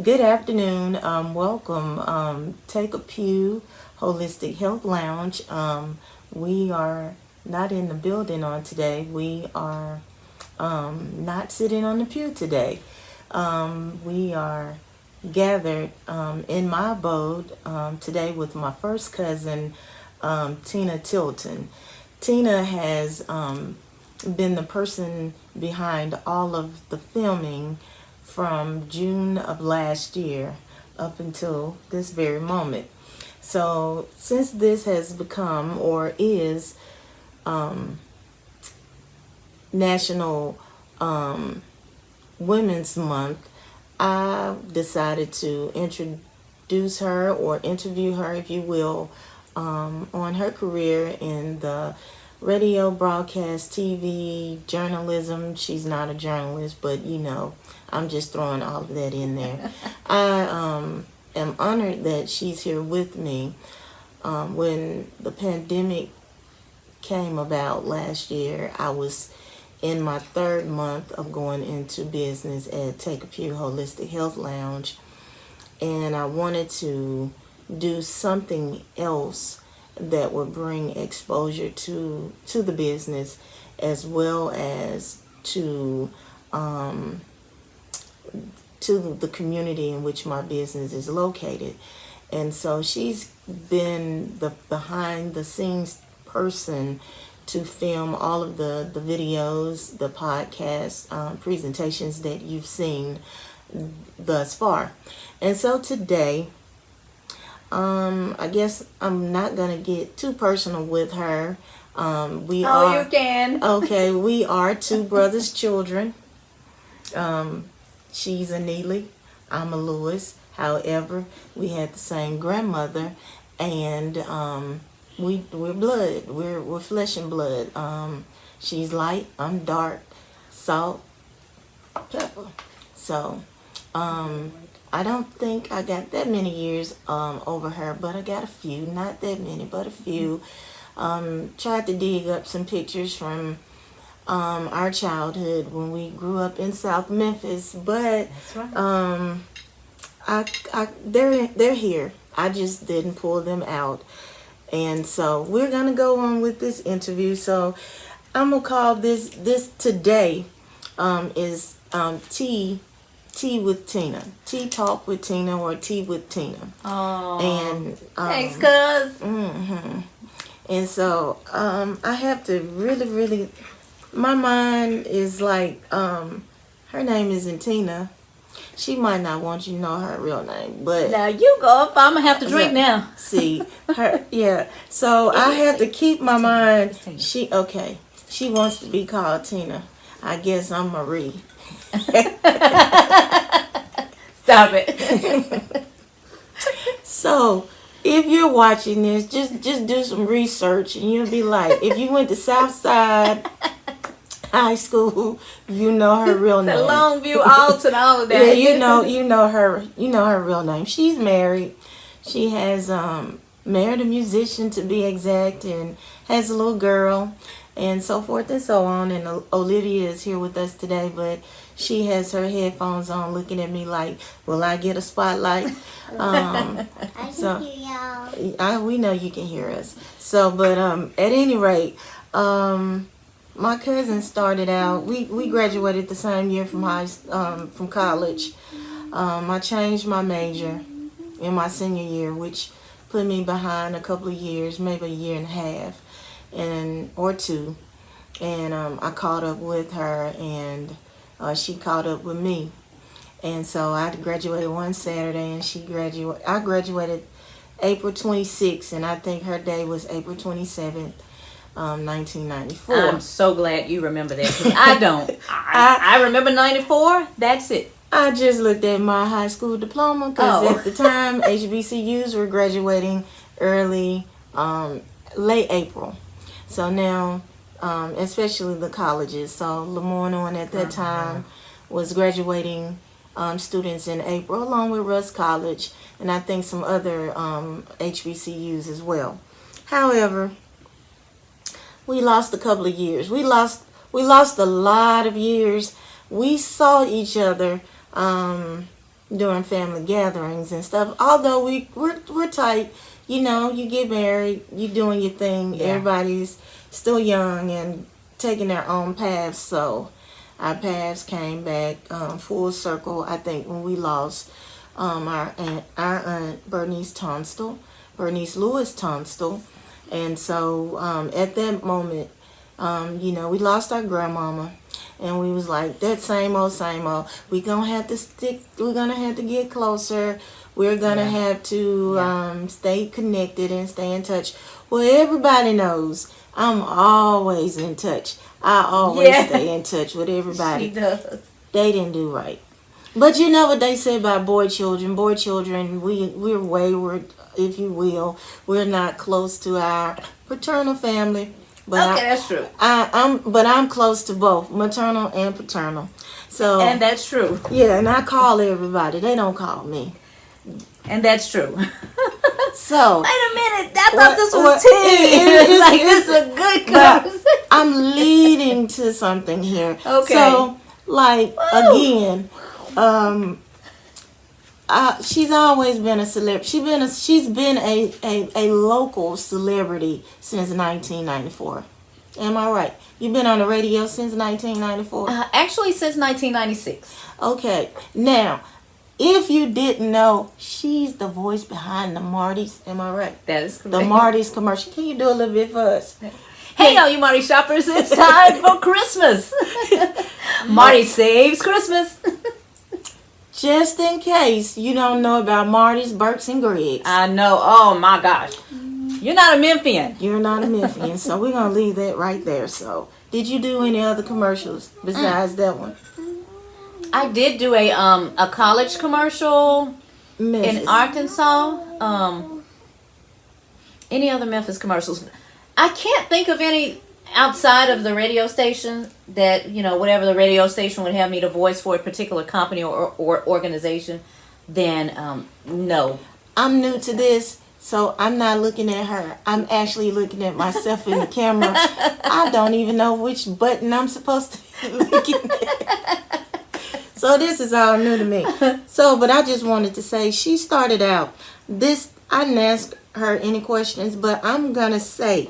Good afternoon. Welcome. Take a Pew Holistic Health Lounge. We are not in the building on today. We are not sitting on the pew today. We are gathered in my abode today with my first cousin, Tina Tilton. Tina has been the person behind all of the filming from June of last year up until this very moment. So since this has become or is National Women's Month, I decided to introduce her or interview her, if you will, on her career in the radio, broadcast, TV, journalism. She's not a journalist, but I'm just throwing all of that in there. I am honored that she's here with me. When the pandemic came about last year, I was in my third month of going into business at Take a Pew Holistic Health Lounge, and I wanted to do something else that would bring exposure to the business, as well as to the community in which my business is located. And so she's been the behind the scenes person to film all of the videos, the podcast presentations that you've seen thus far. And so today, I guess I'm not gonna get too personal with her. You can. Okay, we are two brothers' children. She's a Neely, I'm a Lewis. However, we had the same grandmother, and we're blood. We're flesh and blood. She's light, I'm dark, salt, pepper. So, I don't think I got that many years over her, but I got a few. Not that many, but a few. Tried to dig up some pictures from our childhood when we grew up in South Memphis, but That's right. they're here. I just didn't pull them out. And so we're gonna go on with this interview. So I'm gonna call this today is Tea with Tina. Tea Talk with Tina, or Tea with Tina. Oh. And Thanks, cuz. Mm-hmm. And so I have to really, my mind is like, her name isn't Tina. She might not want you to know her real name, but Now you go up. I'm gonna have to drink now. See her, yeah. So I have to keep my mind. She wants to be called Tina. I guess I'm Marie. Stop it. So if you're watching this, just do some research, and you'll be like, if you went to Southside High School, you know her real name. The Longview, Alton, all of that. Yeah, you know her real name. She's married. She has married a musician, to be exact, and has a little girl, and so forth and so on. And Olivia is here with us today, but she has her headphones on, looking at me like, "Will I get a spotlight?" I can hear y'all. We know you can hear us. So, but at any rate, my cousin started out. We graduated the same year from college. I changed my major in my senior year, which put me behind a couple of years, maybe a year and a half, or two. And I caught up with her, and she caught up with me. And so I graduated one Saturday, and I graduated April 26th, and I think her day was April 27th. 1994. I'm so glad you remember that, because I don't. I remember 94. That's it. I just looked at my high school diploma, because at the time HBCUs were graduating early, late April. So now, especially the colleges. So Lemoyne at that time was graduating students in April, along with Russ College, and I think some other HBCUs as well. However, we lost a couple of years. We lost a lot of years. We saw each other during family gatherings and stuff. Although we're tight, you know, you get married, you doing your thing. Yeah. Everybody's still young and taking their own paths. So our paths came back full circle. I think when we lost our aunt Bernice Lewis Tunstall, and so at that moment, you know, we lost our grandmama. And we was like, that same old, same old. We're going to have to stick. We're going to have to get closer. We're going to have to stay connected and stay in touch. Well, everybody knows I'm always in touch. I always stay in touch with everybody. She does. They didn't do right. But you know what they say about boy children. Boy children, we're wayward, if you will. We're not close to our paternal family. But okay, that's true. I'm close to both maternal and paternal. So and that's true. Yeah, and I call everybody. They don't call me. And that's true. So wait a minute, I thought this was tea. Like this is a good conversation. I'm leading to something here. Okay. So like again, she's always been a celebrity. She's been a local celebrity since 1994. Am I right? You've been on the radio since 1994? Actually, since 1996. Okay. Now, if you didn't know, she's the voice behind the Marty's. Am I right? That is correct. The Marty's commercial. Can you do a little bit for us? Hey, all you Marty shoppers, it's time for Christmas. Marty saves Christmas. Just in case you don't know about Marty's, Burks, and Greg's. I know. Oh, my gosh. You're not a Memphian. You're not a Memphian, so we're going to leave that right there. So, did you do any other commercials besides that one? I did do a college commercial Memphis. in Arkansas. Any other Memphis commercials? I can't think of any outside of the radio station that, you know, whatever the radio station would have me to voice for a particular company or organization, then no. I'm new to this, so I'm not looking at her. I'm actually looking at myself in the camera. I don't even know which button I'm supposed to be looking at. So this is all new to me. So, but I just wanted to say, she started out this. I didn't ask her any questions, but I'm going to say,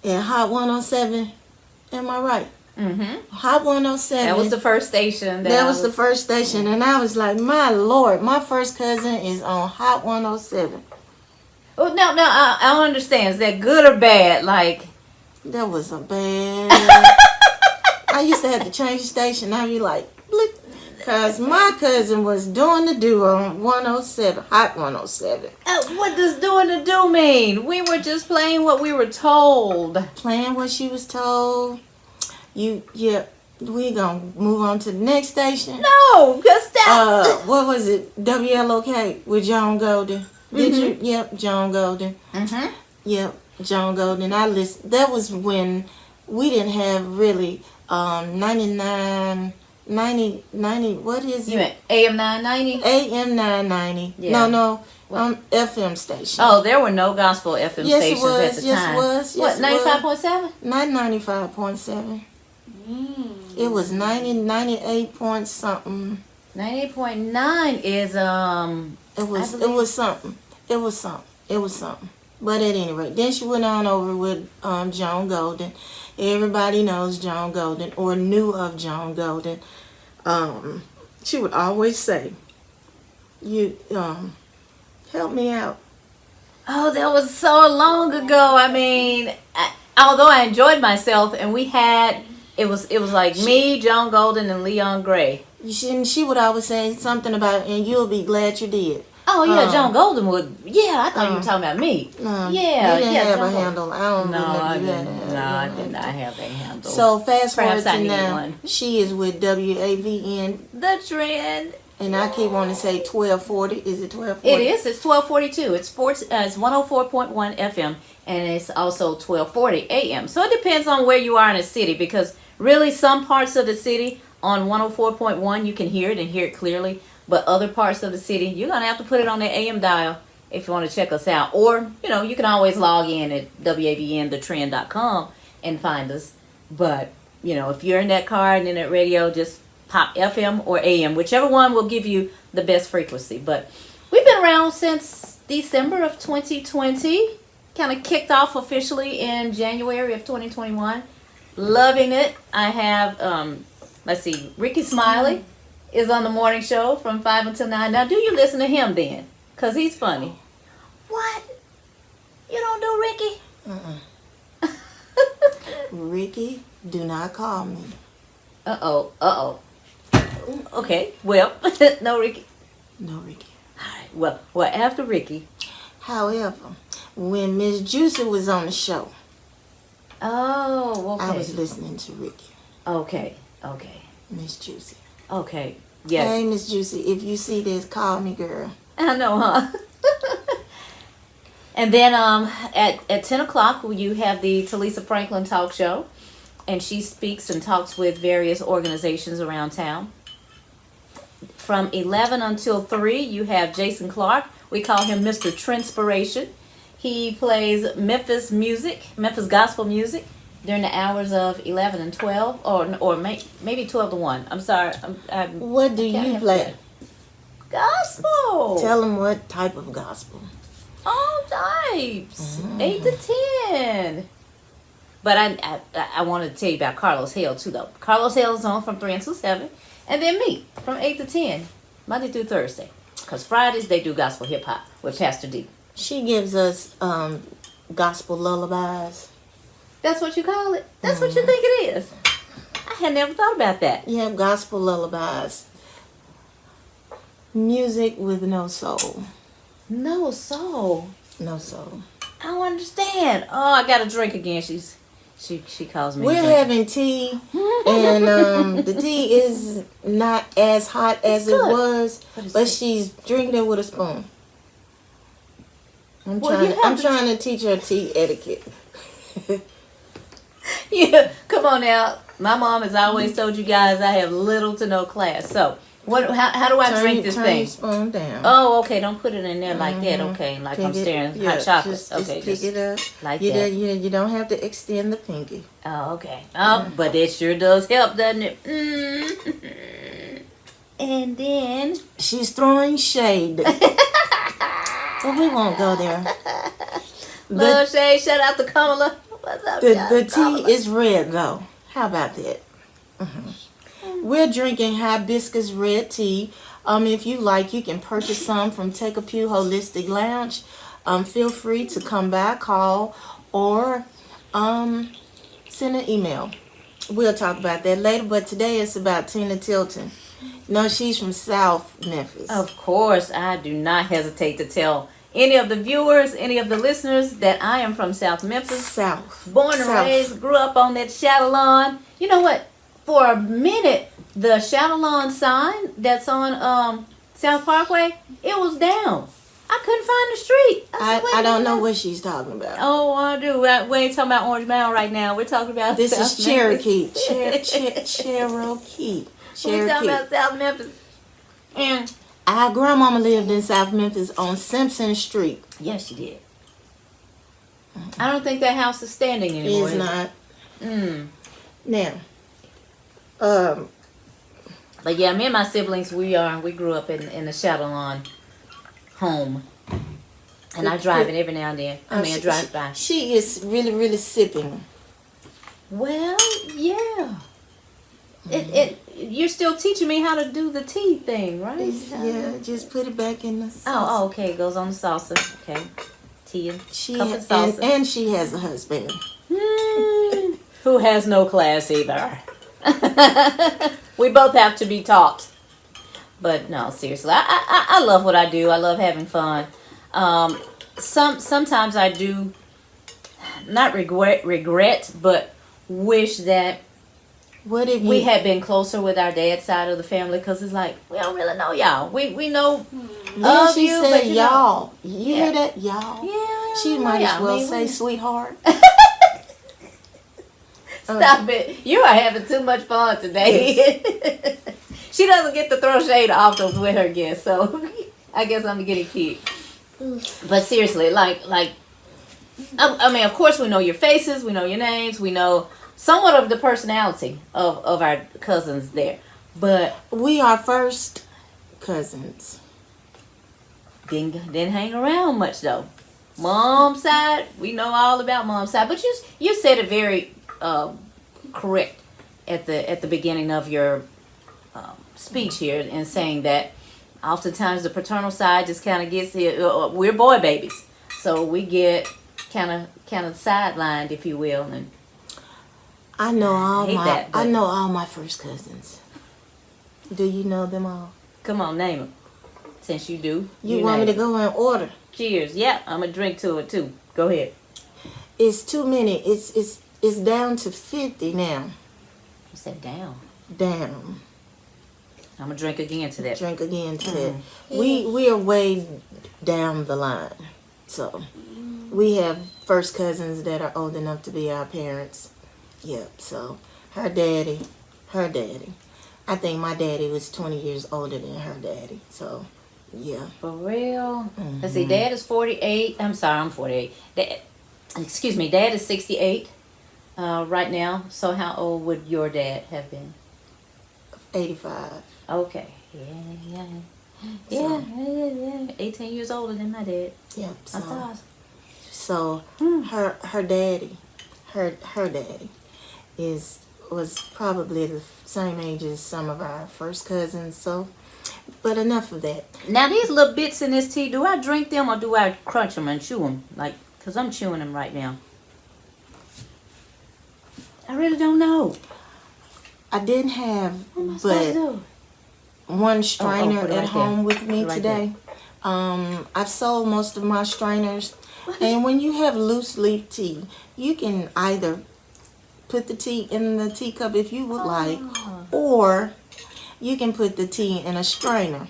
in Hot 107, am I right? Mm-hmm. Hot 107. That was the first station. That was the first station. And I was like, my Lord, my first cousin is on Hot 107. Oh, no, I don't understand. Is that good or bad? Like, That was a bad. I used to have to change the station. I'd be like, because my cousin was doing the do on 107, Hot 107. what does doing the do mean? We were just playing what we were told. Playing what she was told. We gonna move on to the next station. No, because that. What was it? WLOK with John Golden. Did you? Yep, John Golden. Mm-hmm. Yep, John Golden. I listened. That was when we didn't have really 90, what is You it? meant AM 990? AM 990. Yeah. No, FM station. Oh, there were no gospel FM Yes, it stations was. at the Yes, time. it was. What, Yes, it 95.7? Not 95.7. It was 98 point something. 98.9 is It was something. But at any rate, then she went on over with John Golden. Everybody knows John Golden or knew of John Golden. She would always say, "You help me out." Oh, that was so long ago. I mean, although I enjoyed myself, and we had it was like me, John Golden, and Leon Gray. She would always say something about, "And you'll be glad you did." Oh yeah, John Golden would. Yeah, I thought you were talking about me. Yeah, yeah, you didn't have John a handle. I don't No, remember I you had didn't. a No, I handle. did not have a handle. So fast forward Perhaps I to need now, one. she is with WAVN, The trend. and I keep wanting to say 1240. Is it 1240? It is. It's 1242. It's 104.1 FM, and it's also 1240 AM. So it depends on where you are in a city, because really some parts of the city on 104.1 you can hear it and hear it clearly, but other parts of the city you're gonna have to put it on the AM dial if you want to check us out. Or you can always log in at wavnthetrend.com and find us. But if you're in that car and in that radio, just Pop FM or AM, whichever one will give you the best frequency. But we've been around since December of 2020. Kind of kicked off officially in January of 2021. Loving it. I have, let's see, Ricky Smiley is on the morning show from 5 until 9. Now, do you listen to him then? Because he's funny. What? You don't do Ricky? Ricky, do not call me. Uh-oh. Okay, well, no Ricky. No, Ricky. All right, well, after Ricky. However, when Miss Juicy was on the show, Oh, okay. I was listening to Ricky. Okay. Miss Juicy. Okay, yes. Hey, Miss Juicy, if you see this, call me, girl. I know, huh? And then at 10 o'clock, you have the Talisa Franklin talk show. And she speaks and talks with various organizations around town. From 11 until 3, you have Jason Clark. We call him Mr. Transpiration. He plays Memphis gospel music during the hours of 11 and 12, or maybe 12 to 1. I'm sorry. What do you play? Gospel. Tell them what type of gospel. All types. 8 to 10. But I wanted to tell you about Carlos Hale too, though. Carlos Hale is on from 3 until 7. And then me from 8 to 10, Monday through Thursday. Because Fridays they do gospel hip hop with Pastor D. She gives us gospel lullabies. That's what you call it? That's what you think it is? I had never thought about that. Yeah, gospel lullabies. Music with no soul. No soul. No soul. I don't understand. Oh, I got to drink again. She calls me. We're having tea, and the tea is not as hot as it was, but she's drinking it with a spoon. I'm trying to teach her tea etiquette. Yeah, come on now. My mom has always told you guys I have little to no class. So, how do I drink this turn thing? Your spoon down. Oh, okay. Don't put it in there like that. Okay, like I'm stirring hot chocolate. Just Okay, pick it up. Like you that. You don't have to extend the pinky. Oh, okay. Oh, but it sure does help, doesn't it? Mm-hmm. And then she's throwing shade. Well, we won't go there. Little shade. Shout out to Kamala. What's up, the tea is red, though. How about that? We're drinking hibiscus red tea. If you like, you can purchase some from Take a Pew Holistic Lounge. Feel free to come by, call, or send an email. We'll talk about that later, but today it's about Tina Tilton. No, she's from South Memphis. Of course, I do not hesitate to tell any of the viewers, any of the listeners that I am from South Memphis. South. Born and raised, grew up on that Shadow Lawn. You know what? For a minute, the Shadow Lawn sign that's on South Parkway, it was down. I couldn't find the street. I don't know what she's talking about. Oh, I do. We ain't talking about Orange Mound right now. We're talking about this South is Cherokee. Memphis. Cherokee. We're talking about South Memphis. And our grandmama lived in South Memphis on Simpson Street. yes, she did. I don't think that house is standing anymore. It's not. Now, but yeah, me and my siblings, we grew up in the Shadow Lawn home. And I drive it every now and then. I drive by. She is really, really sipping. Well, yeah. You're still teaching me how to do the tea thing, right? Yeah, just put it back in the salsa. Oh, okay. It goes on the salsa. Okay. Tea and cup of salsa. And she has a husband. Who has no class either. We both have to be taught. But no, seriously. I love what I do. I love having fun. Sometimes I do not regret, but wish that what if we had been closer with our dad's side of the family, because it's like we don't really know y'all. We know of she you, said but y'all. You hear that, y'all? Yeah. She might as well say sweetheart. Stop it! You are having too much fun today. Yes. She doesn't get to throw shade often with her guests, so I guess I'm getting kicked. But seriously, like, I mean, of course we know your faces, we know your names, we know somewhat of the personality of our cousins there. But We are first cousins. didn't hang around much though. Mom's side, we know all about mom's side. But you said it very correct at the beginning of your speech here in saying that oftentimes the paternal side just kind of gets here. We're boy babies, so we get kind of sidelined, if you will. And I know all hate my that, but- I know all my first cousins. Do you know them all? come on, name them. Since you do, You want me name to 'em. go in order? Cheers. Yep, I'm gonna drink to it too. Go ahead. It's too many. It's down to 50 now. I said down. Down. I'm gonna drink again to that. Drink again to that. We are way down the line. So we have first cousins that are old enough to be our parents. Yep. So her daddy. I think my daddy was 20 years older than her daddy. So yeah. For real? Let's see. Dad is 48. I'm sorry, I'm 48. Excuse me. Dad is 68 right now. So how old would your dad have been? 85. Okay. Yeah. 18 years older than my dad. Yep. That's awesome. So her daddy was probably the same age as some of our first cousins. So, but enough of that. Now these little bits in this tea, do I drink them or do I crunch them and chew them? Like, cause I'm chewing them right now. I really don't know. I didn't have What am I supposed to but do? one strainer put it at right home there. with me Put it right today. I've sold most of my strainers, and when you have loose leaf tea, you can either put the tea in the teacup if you would like, or you can put the tea in a strainer.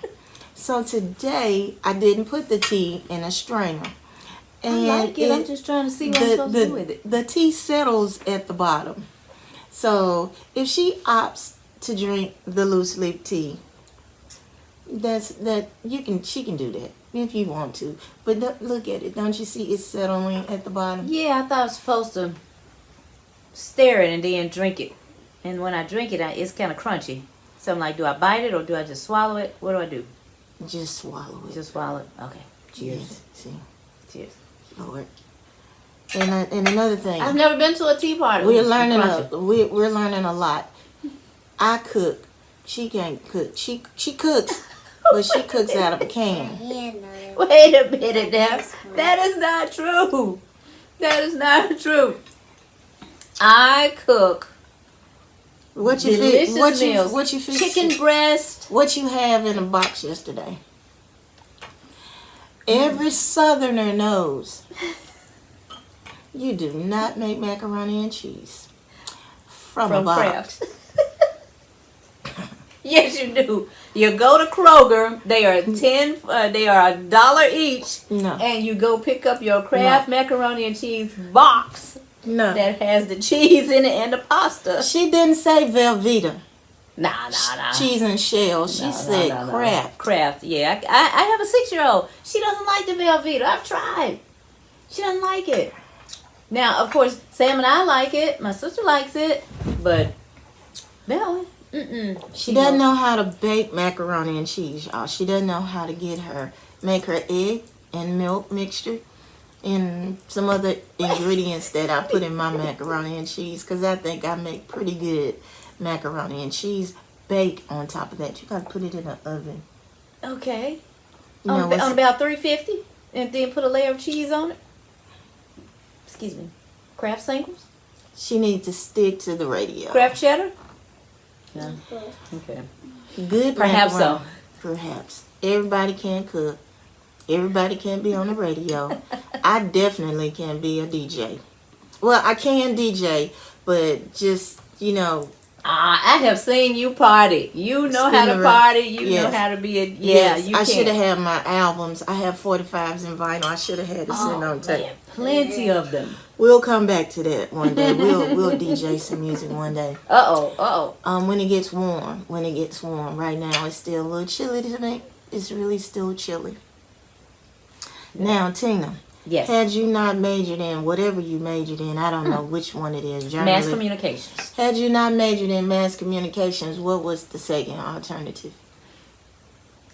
So today I didn't put the tea in a strainer. I like it. I'm just trying to see what I'm supposed to do with it. The tea settles at the bottom. So if she opts to drink the loose leaf tea, she can do that if you want to. But look at it. Don't you see it's settling at the bottom? Yeah, I thought I was supposed to stir it and then drink it. And when I drink it, it's kind of crunchy. So I'm like, do I bite it or do I just swallow it? What do I do? Just swallow it. Just swallow it. Okay. Cheers. Yes, see, Cheers. Lord. And another thing, I've never been to a tea party. we're learning Crunchy. we're learning a lot. I cook. She can't cook. She cooks, but she cooks out of a can. Wait a minute now. That is not true. That is not true. I cook What you delicious fi- meals. what you fix- Chicken breast. What you have in a box yesterday? Every Southerner knows you do not make macaroni and cheese from a box. Kraft. Yes, you do. You go to Kroger. They are they are $1 each, No, and you go pick up your Kraft macaroni and cheese box no. that has the cheese in it and the pasta. She didn't say Velveeta. Nah. Cheese and shell. She said No. Kraft. Kraft, yeah. I have a 6-year-old. She doesn't like the Velveeta. I've tried. She doesn't like it. Now, of course, Sam and I like it. My sister likes it, but Bella, She doesn't know how to bake macaroni and cheese, y'all. She doesn't know how to make her egg and milk mixture and some other ingredients that I put in my macaroni and cheese, because I think I make pretty good macaroni and cheese. Bake on top of that. You got to put it in the oven. Okay. You know, On about 350, and then put a layer of cheese on it. Excuse me. Kraft singles? she needs to stick to the radio. Kraft cheddar? No. Okay. Good Perhaps macaroni. so. Perhaps. Everybody can't cook. Everybody can't be on the radio. I definitely can be a DJ. Well, I can DJ, but just, I have seen you party. You know how to Spin around. party. You Yes. know how to be a yes, you I can. should have had my albums. I have 45s in vinyl. I should have had it sitting on tape. Man, plenty of them. We'll come back to that one day. We'll DJ some music one day. Uh-oh. When it gets warm. Right now it's still a little chilly today. It's really still chilly. Now, Tina, Yes. Had you not majored in whatever you majored in, I don't know which one it is. Mass Journalism. communications. Had you not majored in mass communications, what was the second alternative?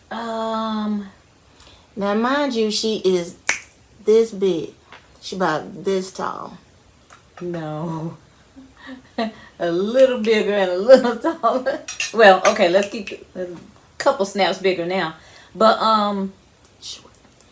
Um. Now, mind you, she is this big. She about this tall. No. A little bigger and a little taller. Well, okay, let's keep it a couple snaps bigger now. But oh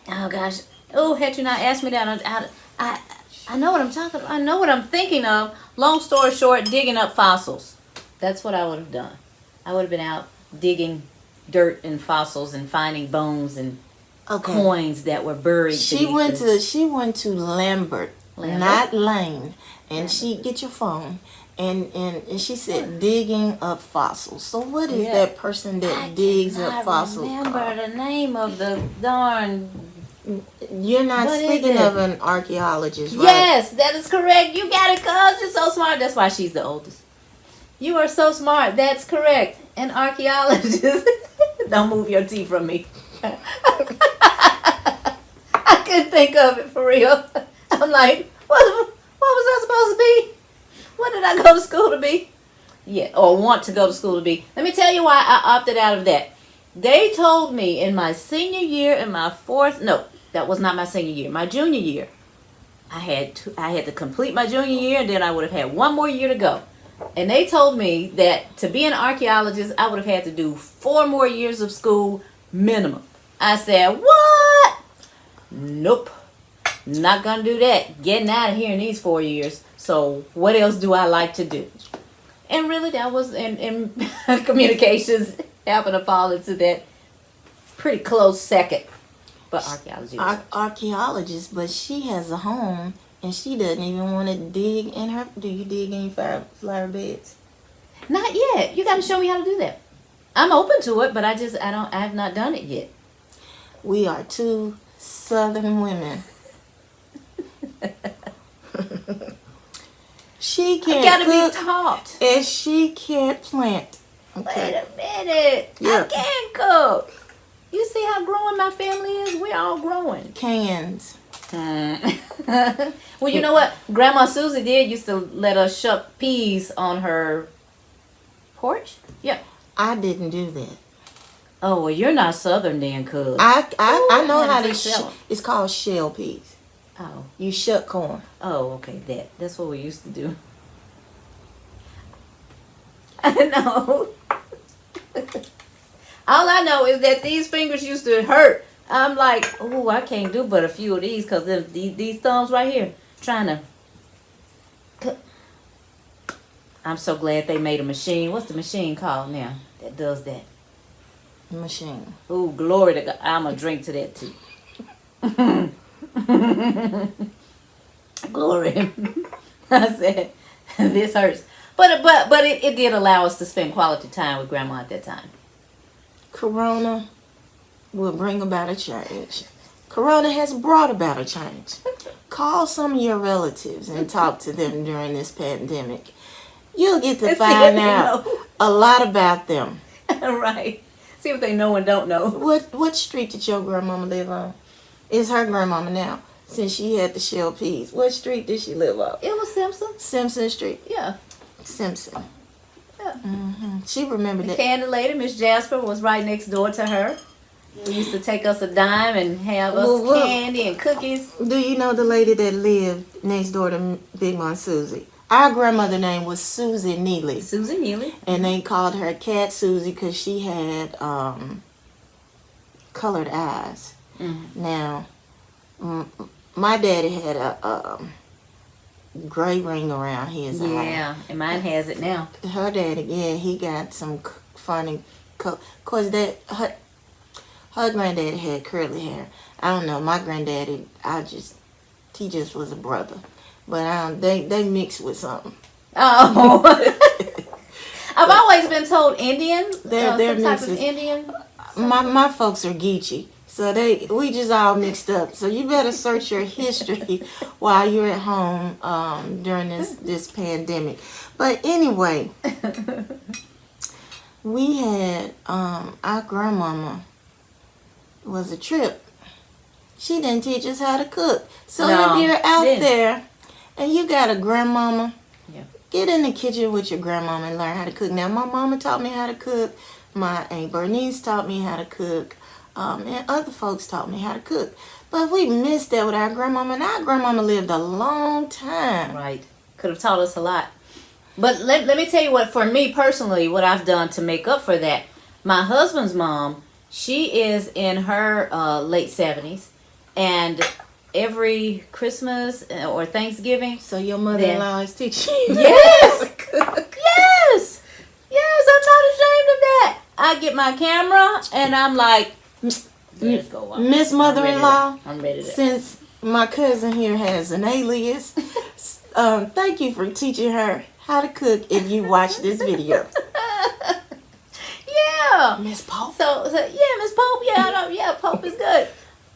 gosh. Oh, had you not asked me that, I know what I'm talking about. I know what I'm thinking of. Long story short, digging up fossils. That's what I would have done. I would have been out digging dirt and fossils and finding bones and coins that were buried. She went to Lambert, not Lane, and she get your phone. And she said digging up fossils. So what is that person that digs up fossils? I remember the name of the darn. You're not speaking of an archaeologist, right? Yes, that is correct. You got it, cuz you're so smart. That's why she's the oldest. You are so smart. That's correct. An archaeologist. Don't move your tea from me. I couldn't think of it for real. I'm like, what was I supposed to be? What did I go to school to be? Yeah, or want to go to school to be. Let me tell you why I opted out of that. They told me in my senior year and my that was not my senior year. My junior year, I had to complete my junior year, and then I would have had one more year to go. And they told me that to be an archaeologist, I would have had to do 4 more years of school minimum. I said, what? Nope. Not gonna do that. Getting out of here in these 4 years. So what else do I like to do? And really that was in communications happened to fall into that pretty close second. But archaeology. Archaeologist, but she has a home and she doesn't even want to dig in her. Do you dig in flower beds? Not yet. You got to show me how to do that. I'm open to it, but I have not done it yet. We are 2 Southern women. She can't gotta cook be taught. And she can't plant. Okay. Wait a minute. Yeah. I can cook. You see how growing my family is? We're all growing. Cans. Well, you know what? Grandma Susie used to let us shuck peas on her porch. Yeah. I didn't do that. Oh, well, you're not Southern then, cuz. I know how to it's called shell peas. Oh. You shuck corn. Oh, okay. That's what we used to do. I know. All I know is that these fingers used to hurt. I'm like, oh, I can't do but a few of these because these thumbs right here trying to cut. I'm so glad they made a machine. What's the machine called now that does that? Machine. Oh, glory to God. I'm going to drink to that too. Glory. I said, this hurts. But it did allow us to spend quality time with Grandma at that time. Corona will bring about a change. Corona has brought about a change. Call some of your relatives and talk to them during this pandemic. You'll get to find out a lot about them. Right. See what they know and don't know. What street did your grandmama live on? It's her grandmama now, since she had the shell peas. What street did she live on? It was Simpson. Simpson Street. Yeah. Simpson. Yeah. Mm-hmm. She remembered that. Candy lady, Miss Jasper, was right next door to her. They used to take us a dime and have us candy and cookies. Do you know the lady that lived next door to Big Mom Susie? Our grandmother name was Susie Neely. Susie Neely. And they called her Cat Susie because she had colored eyes. Mm-hmm. Now, my daddy had a gray ring around his eye. Yeah, and mine has it now. Her daddy, he got some funny color. Of course, her granddaddy had curly hair. I don't know. My granddaddy, he just was a brother. But they mixed with something. Oh. I've always been told Indian. They're some type of Indian. My folks are Geechee. So we just all mixed up. So you better search your history while you're at home during this pandemic. But anyway, we had our grandmama was a trip. she didn't teach us how to cook. So No, if you're out didn't. there and you got a grandmama, Yeah. get in the kitchen with your grandmama and learn how to cook. Now, my mama taught me how to cook. My Aunt Bernice taught me how to cook. And other folks taught me how to cook. But we missed that with our grandmama. And our grandmama lived a long time. Right. Could have taught us a lot. But let me tell you what, for me personally, what I've done to make up for that. My husband's mom, she is in her late 70s. And every Christmas or Thanksgiving. So your mother-in-law is teaching you Yes! how to cook. Yes! Yes, I'm not ashamed of that. I get my camera and I'm like, let's go on. Miss Mother-in-law, I'm ready to. since my cousin here has an alias, thank you for teaching her how to cook if you watch this video. Yeah. Miss Pope. So yeah, Miss Pope. Yeah, yeah, Pope is good.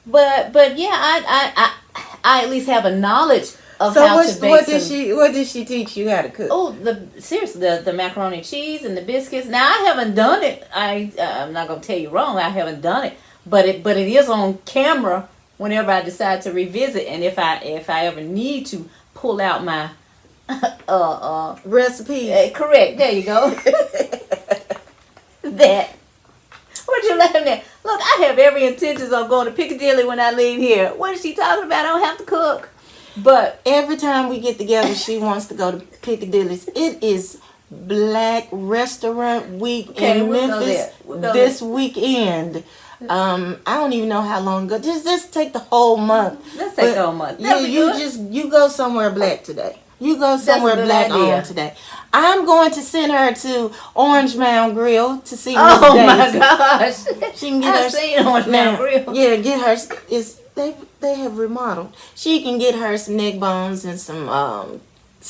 But yeah, I at least have a knowledge of So how to bake what did she teach you how to cook? Oh, seriously, the macaroni and cheese and the biscuits. Now I haven't done it. I'm not gonna tell you wrong. I haven't done it, but it is on camera whenever I decide to revisit, and if I ever need to pull out my Recipes. correct. There you go. That. What you laughing at? Look, I have every intentions on going to Piccadilly when I leave here. What is she talking about? I don't have to cook. But Every time we get together, she wants to go to Piccadilly's. It is Black Restaurant Week in we'll go Memphis there. We'll go this weekend. I don't even know how long ago. Just take the whole month. let's take the whole month. You go somewhere black today. You go a somewhere good black idea. on today. I'm going to send her to Orange Mound Grill to see Miss Oh my Daisy. gosh! She can get I've her seen Orange Mound Grill. Yeah, get her. They have remodeled. She can get her some neck bones and some On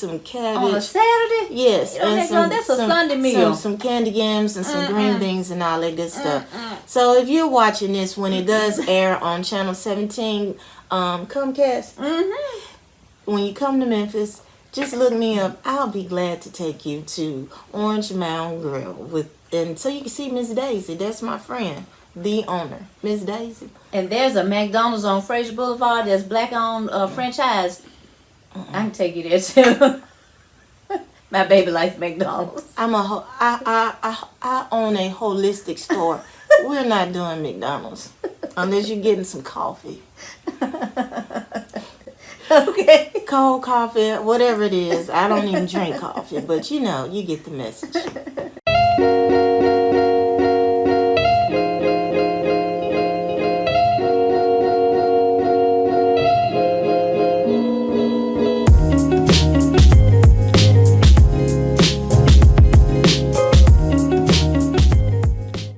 a cabbage. Saturday? Yes, You know, and that's a Sunday meal. Some candy yams and some green beans and all that good stuff. So if you're watching this when it does air on Channel 17, Comcast, when you come to Memphis, just look me up. I'll be glad to take you to Orange Mound Grill and so you can see Miss Daisy. That's my friend, the owner, Miss Daisy. And there's a McDonald's on Fraser Boulevard that's black-owned franchise. I can take you there too. My baby likes McDonald's. I own a holistic store. We're not doing McDonald's unless you're getting some coffee, Okay. cold coffee, whatever it is. I don't even drink coffee, but you get the message.